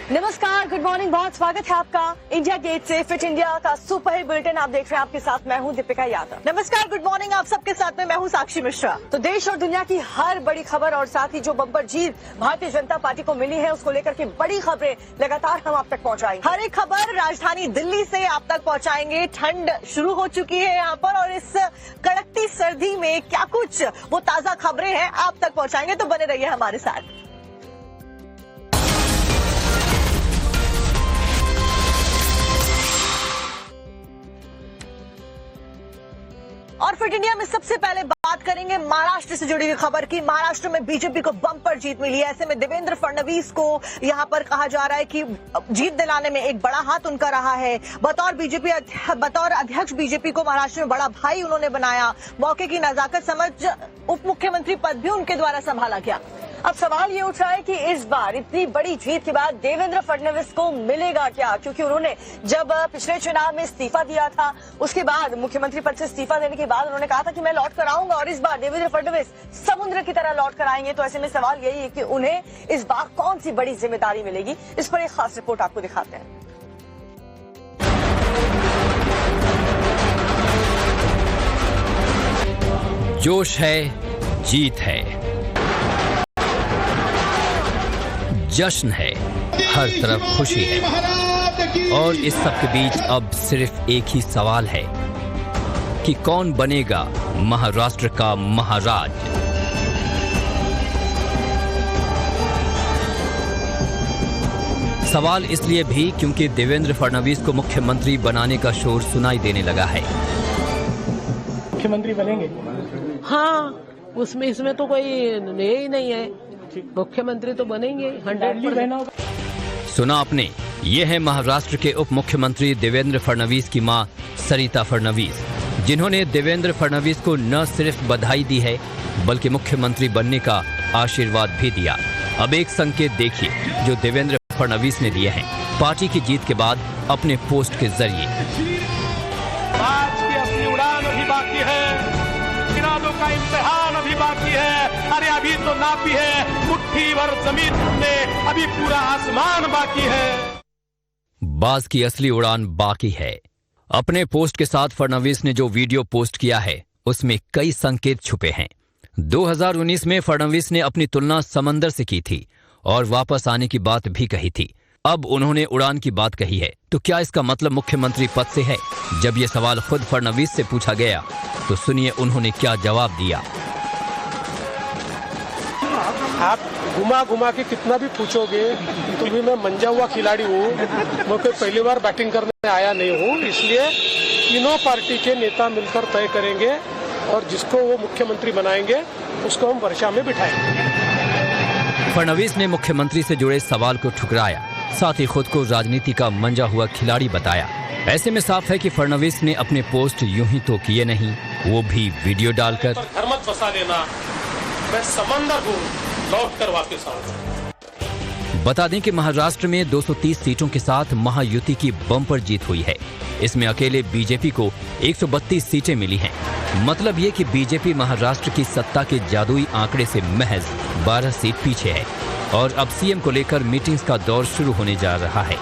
नमस्कार, good morning, बहुत स्वागत है आपका इंडिया गेट से फिट इंडिया का सुपर हिट बुलेटिन। आप देख रहे हैं, आपके साथ मैं हूं दीपिका यादव। नमस्कार, गुड मॉर्निंग, आप सबके साथ में मैं हूं साक्षी मिश्रा। तो देश और दुनिया की हर बड़ी खबर और साथ ही जो बम्पर जीत भारतीय जनता पार्टी को मिली है उसको लेकर के बड़ी खबरें लगातार हम आप तक पहुंचाएंगे। हर एक खबर राजधानी दिल्ली से आप तक पहुंचाएंगे। ठंड शुरू हो चुकी है यहाँ पर और इस कड़कती सर्दी में क्या कुछ वो ताजा खबरें हैं आप तक पहुंचाएंगे, तो बने रहिए हमारे साथ। और फिट इंडिया में सबसे पहले बात करेंगे महाराष्ट्र से जुड़ी हुई खबर की। महाराष्ट्र में बीजेपी को बम्पर जीत मिली है। ऐसे में देवेंद्र फडणवीस को यहां पर कहा जा रहा है कि जीत दिलाने में एक बड़ा हाथ उनका रहा है। बतौर अध्यक्ष बीजेपी को महाराष्ट्र में बड़ा भाई उन्होंने बनाया। मौके की नजाकत समझ उप मुख्यमंत्री पद भी उनके द्वारा संभाला गया। अब सवाल ये उठ रहा है कि इस बार इतनी बड़ी जीत के बाद देवेंद्र फडणवीस को मिलेगा क्या, क्योंकि उन्होंने जब पिछले चुनाव में इस्तीफा दिया था उसके बाद मुख्यमंत्री पद से इस्तीफा देने के बाद उन्होंने कहा था कि मैं लौट कर आऊंगा और इस बार देवेंद्र फडणवीस समुद्र की तरह लौट कर आएंगे। तो ऐसे में सवाल यही है कि उन्हें इस बार कौन सी बड़ी जिम्मेदारी मिलेगी। इस पर एक खास रिपोर्ट आपको दिखाते हैं। जोश है, जीत है, जश्न है, हर तरफ खुशी है और इस सब के बीच अब सिर्फ एक ही सवाल है कि कौन बनेगा महाराष्ट्र का महाराज। सवाल इसलिए भी क्योंकि देवेंद्र फडणवीस को मुख्यमंत्री बनाने का शोर सुनाई देने लगा है। मुख्यमंत्री बनेंगे? हाँ, उसमें इसमें तो कोई ये ही नहीं है, मुख्यमंत्री तो बनेंगे 100%। सुना आपने, ये है महाराष्ट्र के उप मुख्यमंत्री देवेंद्र फडणवीस की मां सरिता फडणवीस, जिन्होंने देवेंद्र फडणवीस को न सिर्फ बधाई दी है बल्कि मुख्यमंत्री बनने का आशीर्वाद भी दिया। अब एक संकेत देखिए जो देवेंद्र फडणवीस ने दिए हैं पार्टी की जीत के बाद अपने पोस्ट के जरिए। आज की असली उड़ान अभी बाकी है, इरादों का इम्तिहान अभी बाकी है। अरे अभी तो नापी है मुट्ठी भर जमीन में, अभी पूरा आसमान बाकी है। बाज की असली उड़ान बाकी है। अपने पोस्ट के साथ फडणवीस ने जो वीडियो पोस्ट किया है उसमें कई संकेत छुपे हैं। 2019 में फडणवीस ने अपनी तुलना समंदर से की थी और वापस आने की बात भी कही थी। अब उन्होंने उड़ान की बात कही है, तो क्या इसका मतलब मुख्यमंत्री पद से है? जब ये सवाल खुद फडणवीस से पूछा गया तो सुनिए उन्होंने क्या जवाब दिया। आप घुमा घुमा के कितना भी पूछोगे तो भी मैं मंजा हुआ खिलाड़ी हूँ। मैं कोई पहली बार बैटिंग करने आया नहीं हूँ, इसलिए तीनों पार्टी के नेता मिलकर तय करेंगे और जिसको वो मुख्यमंत्री बनाएंगे उसको हम वर्षा में बिठाएंगे। फडणवीस ने मुख्यमंत्री से जुड़े सवाल को ठुकराया, साथ ही खुद को राजनीति का मंजा हुआ खिलाड़ी बताया। ऐसे में साफ है कि फडणवीस ने अपने पोस्ट यूं ही तो किए नहीं, वो भी वीडियो डालकर। घर मत फंसा देना, मैं समंदर हूँ, लौट कर वापस आऊंगा। बता दें कि महाराष्ट्र में 230 सीटों के साथ महायुति की बम्पर जीत हुई है। इसमें अकेले बीजेपी को 132 सीटें मिली हैं। मतलब ये कि बीजेपी महाराष्ट्र की सत्ता के जादुई आंकड़े से महज 12 सीट पीछे है और अब सीएम को लेकर मीटिंग्स का दौर शुरू होने जा रहा है।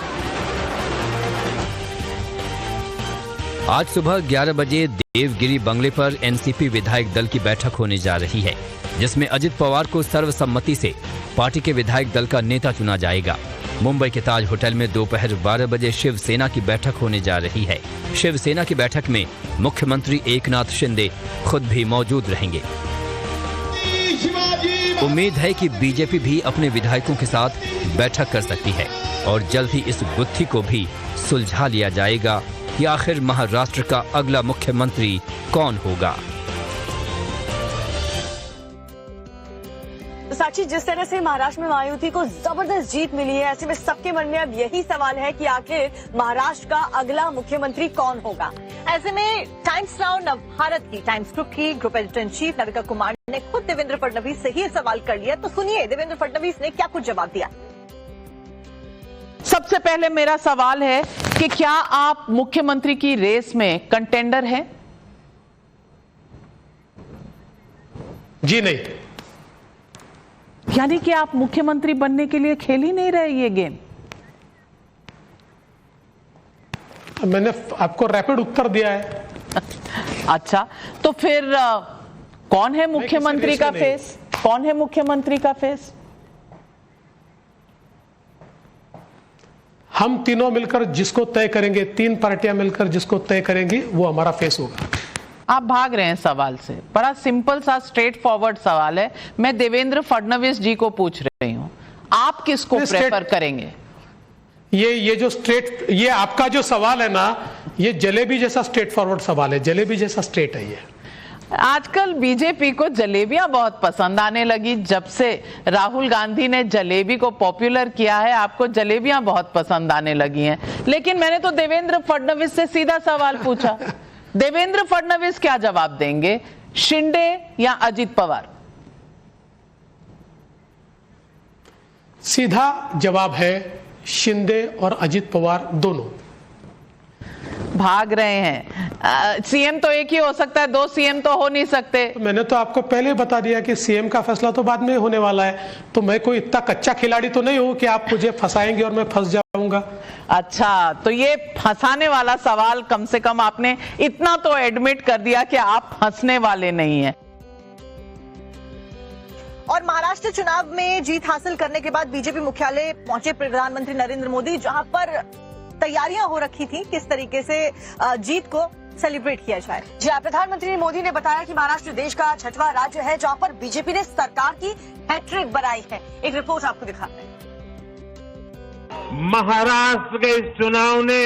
आज सुबह 11 बजे देवगिरी बंगले पर एनसीपी विधायक दल की बैठक होने जा रही है, जिसमें अजित पवार को सर्वसम्मति से पार्टी के विधायक दल का नेता चुना जाएगा। मुंबई के ताज होटल में दोपहर 12 बजे शिवसेना की बैठक होने जा रही है। शिवसेना की बैठक में मुख्यमंत्री एकनाथ शिंदे खुद भी मौजूद रहेंगे। उम्मीद है कि बीजेपी भी अपने विधायकों के साथ बैठक कर सकती है और जल्द ही इस गुत्थी को भी सुलझा लिया जाएगा कि आखिर महाराष्ट्र का अगला मुख्यमंत्री कौन होगा। साक्षी, जिस तरह से महाराष्ट्र में महायुति को जबरदस्त जीत मिली है, ऐसे में सबके मन में अब यही सवाल है कि आखिर महाराष्ट्र का अगला मुख्यमंत्री कौन होगा। ऐसे में टाइम्स नाउ नव भारत की टाइम्स ग्रुप की group editor in chief Navika Kumar ने खुद देवेंद्र फडणवीस से ही सवाल कर लिया। तो सुनिए देवेंद्र फडणवीस ने क्या कुछ जवाब दिया। सबसे पहले मेरा सवाल है कि क्या आप मुख्यमंत्री की रेस में कंटेंडर हैं? जी नहीं। यानी कि आप मुख्यमंत्री बनने के लिए खेल ही नहीं रहे ये गेम? मैंने आपको रैपिड उत्तर दिया है। अच्छा, तो फिर कौन है मुख्यमंत्री का फेस? कौन है मुख्यमंत्री का फेस? हम तीनों मिलकर जिसको तय करेंगे, 3 पार्टियां मिलकर जिसको तय करेंगी वो हमारा फेस होगा। आप भाग रहे हैं सवाल से। बड़ा सिंपल सा स्ट्रेट फॉरवर्ड सवाल है। मैं देवेंद्र फडणवीस जी को पूछ रही हूं, आप किसको प्रेफर करेंगे? ये आपका जो सवाल है ना, ये जलेबी जैसा स्ट्रेट फॉरवर्ड सवाल है। जलेबी जैसा स्ट्रेट है ये। आजकल बीजेपी को जलेबियां बहुत पसंद आने लगी। जब से राहुल गांधी ने जलेबी को पॉपुलर किया है, आपको जलेबियां बहुत पसंद आने लगी हैं। लेकिन मैंने तो देवेंद्र फडणवीस से सीधा सवाल पूछा। देवेंद्र फडणवीस क्या जवाब देंगे, शिंदे या अजित पवार? सीधा जवाब है शिंदे और अजित पवार दोनों। भाग रहे हैं। सीएम तो एक ही हो सकता है, 2 सीएम तो हो नहीं सकते। मैंने तो आपको पहले बता दिया कि सीएम का फैसला तो बाद में होने वाला है। तो मैं कोई इतना कच्चा खिलाड़ी तो नहीं हूं कि आप मुझे फंसाएंगे और मैं फंस जाऊंगा। अच्छा, तो ये फंसाने वाला सवाल, कम से कम आपने इतना तो एडमिट कर दिया कि आप फंसने वाले नहीं हैं। और महाराष्ट्र चुनाव में जीत हासिल करने के बाद बीजेपी मुख्यालय पहुंचे प्रधानमंत्री नरेंद्र मोदी, जहां पर तैयारियां हो रखी थी किस तरीके से जीत को सेलिब्रेट किया जाए। जी हाँ, प्रधानमंत्री मोदी ने बताया कि महाराष्ट्र देश का 6वां राज्य है जहां पर बीजेपी ने सरकार की हैट्रिक बनाई है। एक रिपोर्ट आपको दिखाते हैं। महाराष्ट्र के इस चुनाव ने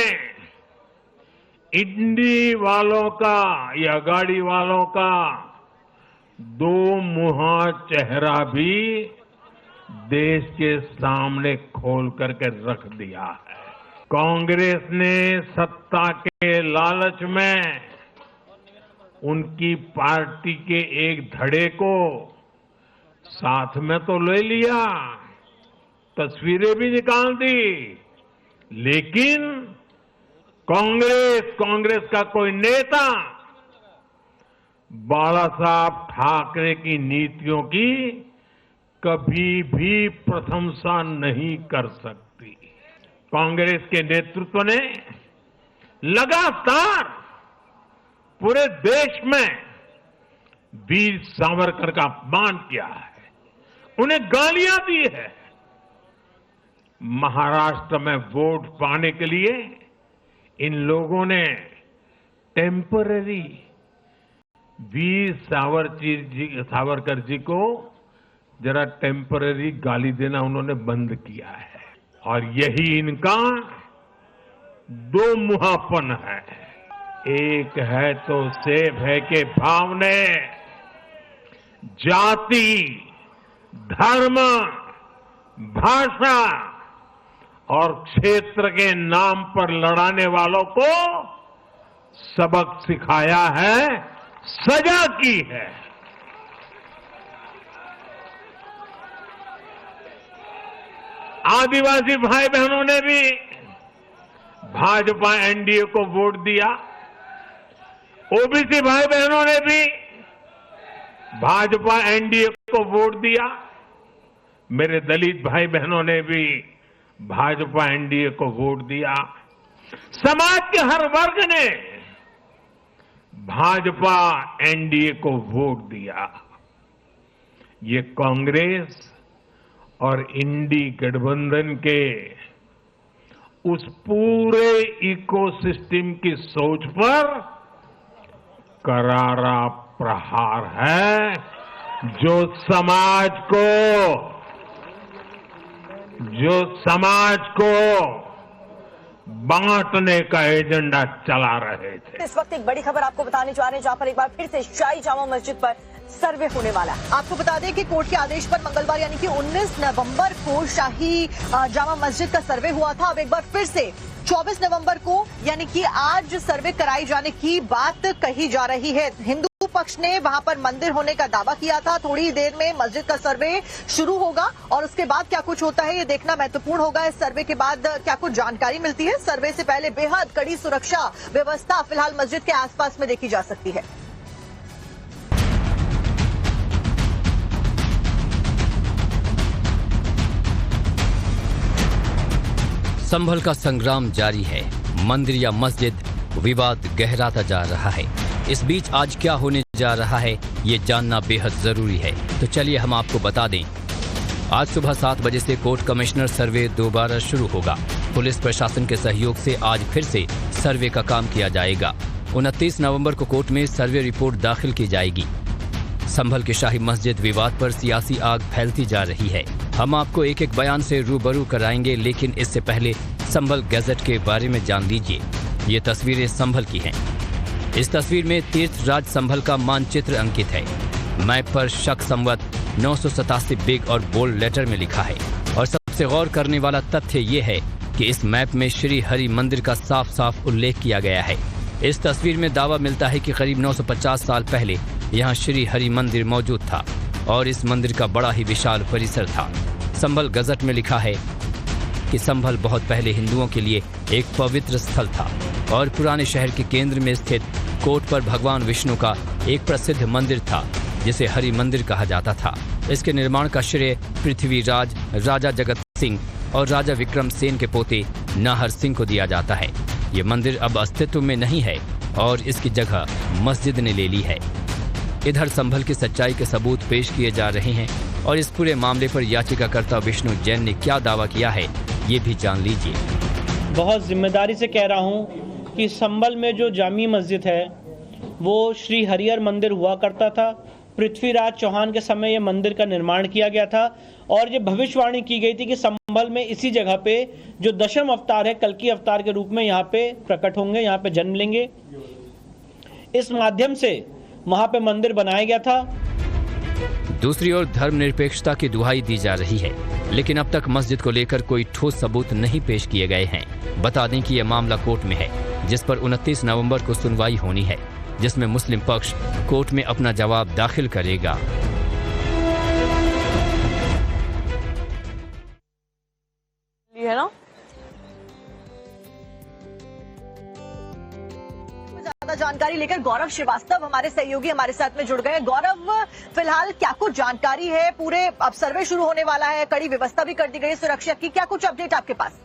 इंडी वालों का या गाड़ी वालों का 2 मुहा चेहरा भी देश के सामने खोल करके रख दिया है। कांग्रेस ने सत्ता के लालच में उनकी पार्टी के एक धड़े को साथ में तो ले लिया, तस्वीरें भी निकाल दी, लेकिन कांग्रेस का कोई नेता बाला साहब ठाकरे की नीतियों की कभी भी प्रशंसा नहीं कर सकती। कांग्रेस के नेतृत्व ने लगातार पूरे देश में वीर सावरकर का अपमान किया है, उन्हें गालियां दी है। महाराष्ट्र में वोट पाने के लिए इन लोगों ने टेम्पररी वीर सावरकर जी को जरा टेम्पररी गाली देना उन्होंने बंद किया है। और यही इनका 2 मुहापन है। एक है तो सेब है के भाव ने जाति, धर्म, भाषा और क्षेत्र के नाम पर लड़ाने वालों को सबक सिखाया है, सजा की है। आदिवासी भाई बहनों ने भी भाजपा एनडीए को वोट दिया, ओबीसी भाई बहनों ने भी भाजपा एनडीए को वोट दिया, मेरे दलित भाई बहनों ने भी भाजपा एनडीए को वोट दिया। समाज के हर वर्ग ने भाजपा एनडीए को वोट दिया। ये कांग्रेस और इंडी गठबंधन के उस पूरे इकोसिस्टम की सोच पर करारा प्रहार है, जो समाज को बांटने का एजेंडा चला रहे थे। इस वक्त एक बड़ी खबर आपको बताने जा रहे हैं, जहां पर एक बार फिर से शाही जामा मस्जिद पर सर्वे होने वाला है। आपको बता दें कि कोर्ट के आदेश पर मंगलवार यानी कि 19 नवंबर को शाही जामा मस्जिद का सर्वे हुआ था। अब एक बार फिर से 24 नवंबर को यानी कि आज सर्वे कराई जाने की बात कही जा रही है। हिंदू पक्ष ने वहां पर मंदिर होने का दावा किया था। थोड़ी देर में मस्जिद का सर्वे शुरू होगा और उसके बाद क्या कुछ होता है ये देखना महत्वपूर्ण होगा। इस सर्वे के बाद क्या कुछ जानकारी मिलती है। सर्वे से पहले बेहद कड़ी सुरक्षा व्यवस्था फिलहाल मस्जिद के आसपास में देखी जा सकती है। संभल का संग्राम जारी है। मंदिर या मस्जिद, विवाद गहराता जा रहा है। इस बीच आज क्या होने जा रहा है ये जानना बेहद जरूरी है। तो चलिए हम आपको बता दें। आज सुबह 7 बजे से कोर्ट कमिश्नर सर्वे दोबारा शुरू होगा। पुलिस प्रशासन के सहयोग से आज फिर से सर्वे का काम किया जाएगा। 29 नवंबर को कोर्ट में सर्वे रिपोर्ट दाखिल की जाएगी। संभल की शाही मस्जिद विवाद पर सियासी आग फैलती जा रही है। हम आपको एक एक बयान से रूबरू कराएंगे, लेकिन इससे पहले संभल गैजेट के बारे में जान लीजिए। ये तस्वीरें संभल की हैं। इस तस्वीर में तीर्थराज संभल का मानचित्र अंकित है। मैप पर शक संवत 987 बिग और बोल्ड लेटर में लिखा है। और सबसे गौर करने वाला तथ्य ये है कि इस मैप में श्री हरि मंदिर का साफ साफ उल्लेख किया गया है। इस तस्वीर में दावा मिलता है कि करीब 950 साल पहले यहाँ श्री हरि मंदिर मौजूद था और इस मंदिर का बड़ा ही विशाल परिसर था। संभल गजट में लिखा है कि संभल बहुत पहले हिंदुओं के लिए एक पवित्र स्थल था और पुराने शहर के केंद्र में स्थित कोट पर भगवान विष्णु का एक प्रसिद्ध मंदिर था जिसे हरि मंदिर कहा जाता था। इसके निर्माण का श्रेय पृथ्वीराज, राजा जगत सिंह और राजा विक्रम सेन के पोते नाहर सिंह को दिया जाता है। ये मंदिर अब अस्तित्व में नहीं है और इसकी जगह मस्जिद ने ले ली है। इधर संभल की सच्चाई के सबूत पेश किए जा रहे हैं और इस पूरे मामले पर याचिकाकर्ता विष्णु जैन ने क्या दावा किया है ये भी जान लीजिए। बहुत जिम्मेदारी से कह रहा हूँ कि संभल में जो जामी मस्जिद है वो श्री हरिहर मंदिर हुआ करता था। पृथ्वीराज चौहान के समय ये मंदिर का निर्माण किया गया था और ये भविष्यवाणी की गई थी कि संभल में इसी जगह पे जो दशम अवतार है, कल्कि अवतार के रूप में यहाँ पे प्रकट होंगे, यहाँ पे जन्म लेंगे। इस माध्यम से वहाँ पे मंदिर बनाया गया था। दूसरी ओर धर्मनिरपेक्षता की दुहाई दी जा रही है, लेकिन अब तक मस्जिद को लेकर कोई ठोस सबूत नहीं पेश किए गए हैं। बता दें कि यह मामला कोर्ट में है, जिस पर 29 नवंबर को सुनवाई होनी है, जिसमें मुस्लिम पक्ष कोर्ट में अपना जवाब दाखिल करेगा। है ना? ज्यादा जानकारी लेकर गौरव श्रीवास्तव हमारे सहयोगी हमारे साथ में जुड़ गए। गौरव, फिलहाल क्या कुछ जानकारी है? पूरे अब सर्वे शुरू होने वाला है, कड़ी व्यवस्था भी कर दी गई सुरक्षा की, क्या कुछ अपडेट आपके पास?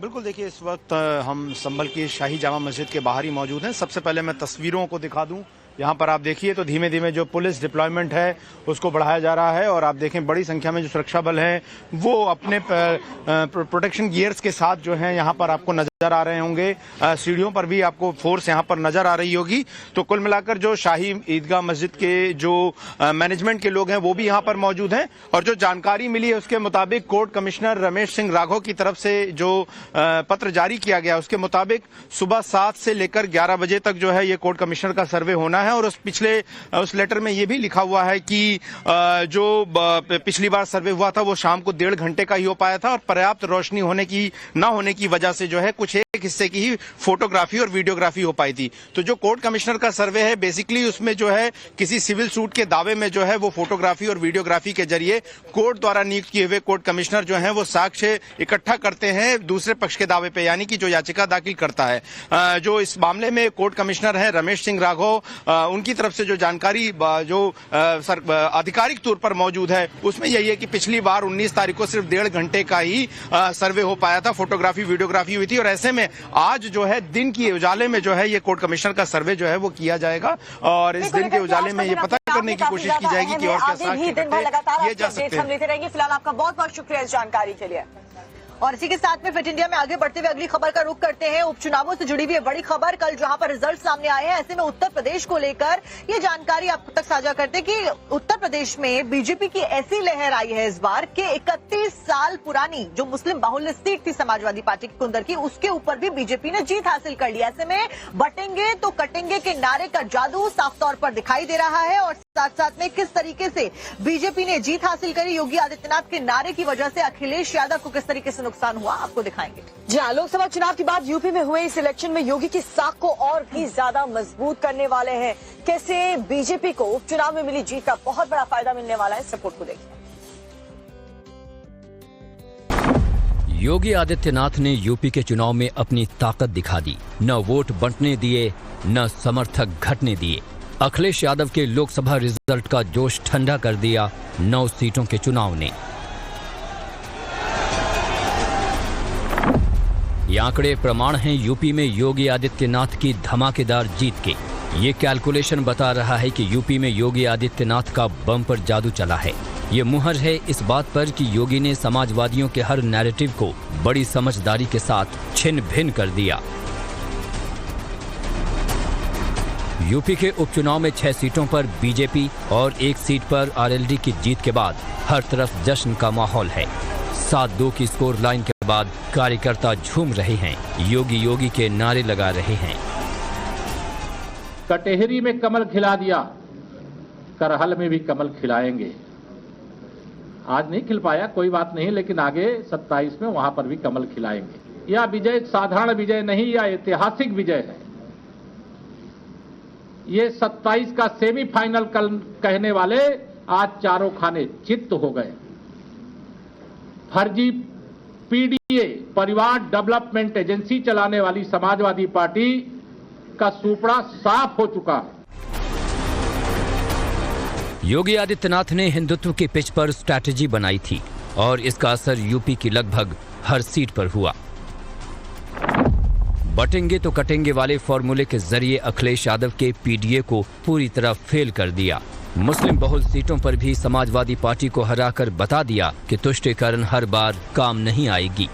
बिल्कुल, देखिए इस वक्त हम संभल की शाही जामा मस्जिद के बाहर ही मौजूद हैं। सबसे पहले मैं तस्वीरों को दिखा दूं। यहाँ पर आप देखिए तो धीमे धीमे जो पुलिस डिप्लॉयमेंट है उसको बढ़ाया जा रहा है और आप देखें बड़ी संख्या में जो सुरक्षा बल हैं वो अपने प्रोटेक्शन गियर्स के साथ जो है यहाँ पर आपको नजर आ रहे होंगे। सीढ़ियों पर भी आपको फोर्स यहाँ पर नजर आ रही होगी। तो कुल मिलाकर जो शाही ईदगाह मस्जिद के जो मैनेजमेंट के लोग हैं वो भी यहाँ पर मौजूद हैं और जो जानकारी मिली है उसके मुताबिक कोर्ट कमिश्नर रमेश सिंह राघव की तरफ से जो पत्र जारी किया गया उसके मुताबिक सुबह 7 से लेकर 11 बजे तक जो है ये कोर्ट कमिश्नर का सर्वे होना है। और उस लेटर में ये भी लिखा हुआ है कि जो पिछली बार सर्वे हुआ था वो शाम को 1.5 घंटे का ही हो पाया था और पर्याप्त रोशनी न होने की वजह से जो है कुछ एक हिस्से की ही फोटोग्राफी और वीडियोग्राफी हो पाई थी। तो जो कोर्ट कमिश्नर का सर्वे है बेसिकली उसमें जो है किसी सिविल सूट के दावे में जो है वो फोटोग्राफी और वीडियोग्राफी के जरिए कोर्ट द्वारा नियुक्त किए हुए कोर्ट कमिश्नर जो है वो साक्ष्य इकट्ठा करते हैं दूसरे पक्ष के दावे पे, यानी कि जो याचिका दाखिल करता है। जो इस मामले में कोर्ट कमिश्नर है रमेश सिंह राघव, उनकी तरफ से जो जानकारी जो आधिकारिक तौर पर मौजूद है उसमें यही है कि पिछली बार 19 तारीख को सिर्फ 1.5 घंटे का ही सर्वे हो पाया था, फोटोग्राफी वीडियोग्राफी हुई थी और ऐसे में आज जो है दिन की उजाले में जो है ये कोर्ट कमिश्नर का सर्वे जो है वो किया जाएगा और इस दिन के उजाले में ये पता करने की कोशिश की जाएगी कि और क्या साक्ष्य किए जा सकते हैं। हम लेते रहेंगे। फिलहाल आपका बहुत बहुत शुक्रिया इस जानकारी के लिए। और इसी के साथ में फिट इंडिया में आगे बढ़ते हुए अगली खबर का रुख करते हैं। उपचुनावों से जुड़ी हुई बड़ी खबर कल जहां पर रिजल्ट सामने आए हैं, ऐसे में उत्तर प्रदेश को लेकर ये जानकारी आप तक साझा करते हैं कि उत्तर प्रदेश में बीजेपी की ऐसी लहर आई है इस बार कि 31 साल पुरानी जो मुस्लिम बाहुल्य सीट थी समाजवादी पार्टी की कुंदर की, उसके ऊपर भी बीजेपी ने जीत हासिल कर ली। ऐसे में बटेंगे तो कटेंगे के नारे का जादू साफ तौर पर दिखाई दे रहा है और साथ साथ में किस तरीके से बीजेपी ने जीत हासिल करी, योगी आदित्यनाथ के नारे की वजह से अखिलेश यादव को किस तरीके से नुकसान हुआ, आपको दिखाएंगे। जी हाँ, लोकसभा चुनाव के बाद यूपी में हुए इस इलेक्शन में योगी की साख को और भी ज्यादा मजबूत करने वाले हैं। कैसे बीजेपी को उपचुनाव में मिली जीत का बहुत बड़ा फायदा मिलने वाला है, इस रिपोर्ट को देखिए। योगी आदित्यनाथ ने यूपी के चुनाव में अपनी ताकत दिखा दी। न वोट बंटने दिए, न समर्थक घटने दिए। अखिलेश यादव के लोकसभा रिजल्ट का जोश ठंडा कर दिया 9 सीटों के चुनाव ने। ये आंकड़े प्रमाण हैं यूपी में योगी आदित्यनाथ की धमाकेदार जीत के। ये कैलकुलेशन बता रहा है कि यूपी में योगी आदित्यनाथ का बम्पर जादू चला है। ये मुहर है इस बात पर कि योगी ने समाजवादियों के हर नैरेटिव को बड़ी समझदारी के साथ छिन्न भिन्न कर दिया। यूपी के उपचुनाव में 6 सीटों पर बीजेपी और 1 सीट पर आरएलडी की जीत के बाद हर तरफ जश्न का माहौल है। 7-2 की स्कोर लाइन के बाद कार्यकर्ता झूम रहे हैं, योगी योगी के नारे लगा रहे हैं। कटेहरी में कमल खिला दिया, करहल में भी कमल खिलाएंगे। आज नहीं खिल पाया, कोई बात नहीं, लेकिन आगे 27 में वहां पर भी कमल खिलाएंगे। यह विजय साधारण विजय नहीं, यह ऐतिहासिक विजय है। ये 27 का सेमीफाइनल कल कहने वाले आज चारों खाने चित्त हो गए। फर्जी पीडीए परिवार डेवलपमेंट एजेंसी चलाने वाली समाजवादी पार्टी का सुपड़ा साफ हो चुका है। योगी आदित्यनाथ ने हिंदुत्व की पिच पर स्ट्रैटेजी बनाई थी और इसका असर यूपी की लगभग हर सीट पर हुआ। बटेंगे तो कटेंगे वाले फॉर्मूले के जरिए अखिलेश यादव के पीडीए को पूरी तरह फेल कर दिया। मुस्लिम बहुल सीटों पर भी समाजवादी पार्टी को हराकर बता दिया कि तुष्टीकरण हर बार काम नहीं आएगी।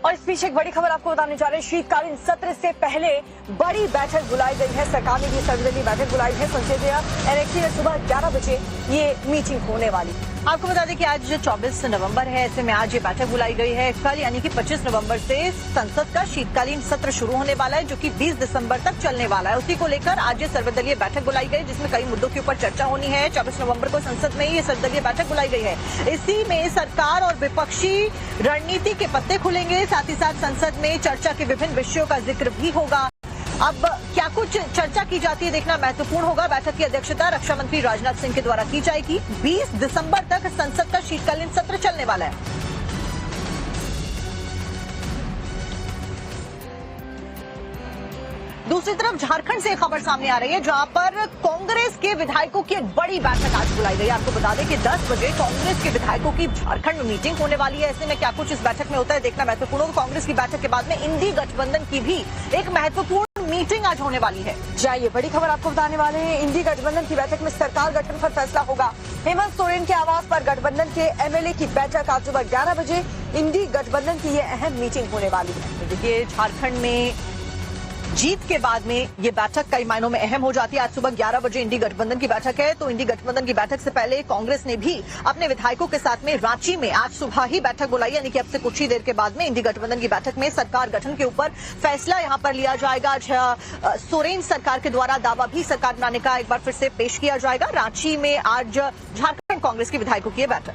और इस बीच एक बड़ी खबर आपको बताने जा रहे हैं। शीतकालीन सत्र से पहले बड़ी बैठक बुलाई गई है। सरकार ने भी सर्वदलीय बैठक बुलाई है। संसदीय एनएक्सी में सुबह 11 बजे ये मीटिंग होने वाली। आपको बता दें कि आज 24 नवंबर है, ऐसे में आज ये बैठक बुलाई गई है। कल यानी कि 25 नवंबर से संसद का शीतकालीन सत्र शुरू होने वाला है, जो कि 20 दिसंबर तक चलने वाला है। उसी को लेकर आज ये सर्वदलीय बैठक बुलाई गई, जिसमें कई मुद्दों के ऊपर चर्चा होनी है। 24 नवंबर को संसद में ये सर्वदलीय बैठक बुलाई गई है। इसी में सरकार और विपक्षी रणनीति के पत्ते खुलेंगे। साथ ही साथ संसद में चर्चा के विभिन्न विषयों का जिक्र भी होगा। अब क्या कुछ चर्चा की जाती है देखना महत्वपूर्ण होगा। बैठक की अध्यक्षता रक्षा मंत्री राजनाथ सिंह के द्वारा की जाएगी। 20 दिसंबर तक संसद का शीतकालीन सत्र चलने वाला है। दूसरी तरफ झारखंड से खबर सामने आ रही है, जहां पर कांग्रेस के विधायकों की एक बड़ी बैठक आज बुलाई गई। आपको बता दें कि 10 बजे कांग्रेस के विधायकों की झारखंड में मीटिंग होने वाली है। ऐसे में क्या कुछ इस बैठक में होता है देखना महत्वपूर्ण होगा। कांग्रेस की बैठक के बाद में इंडी गठबंधन की भी एक महत्वपूर्ण मीटिंग आज होने वाली है। जाइए बड़ी खबर आपको बताने वाले हैं। इंडी गठबंधन की बैठक में सरकार गठन पर फैसला होगा। हेमंत सोरेन के आवास पर गठबंधन के एमएलए की बैठक आज सुबह 11 बजे इंडी गठबंधन की ये अहम मीटिंग होने वाली है। तो देखिए झारखंड में जीत के बाद में ये बैठक कई मायनों में अहम हो जाती है। आज सुबह 11 बजे इंडी गठबंधन की बैठक है। तो इंडी गठबंधन की बैठक से पहले कांग्रेस ने भी अपने विधायकों के साथ में रांची में आज सुबह ही बैठक बुलाई, यानी कि अब से कुछ ही देर के बाद में इंडी गठबंधन की बैठक में सरकार गठन के ऊपर फैसला यहां पर लिया जाएगा। आज सोरेन सरकार के द्वारा दावा भी सरकार बनाने का एक बार फिर से पेश किया जाएगा। रांची में आज झारखंड कांग्रेस के विधायकों की बैठक।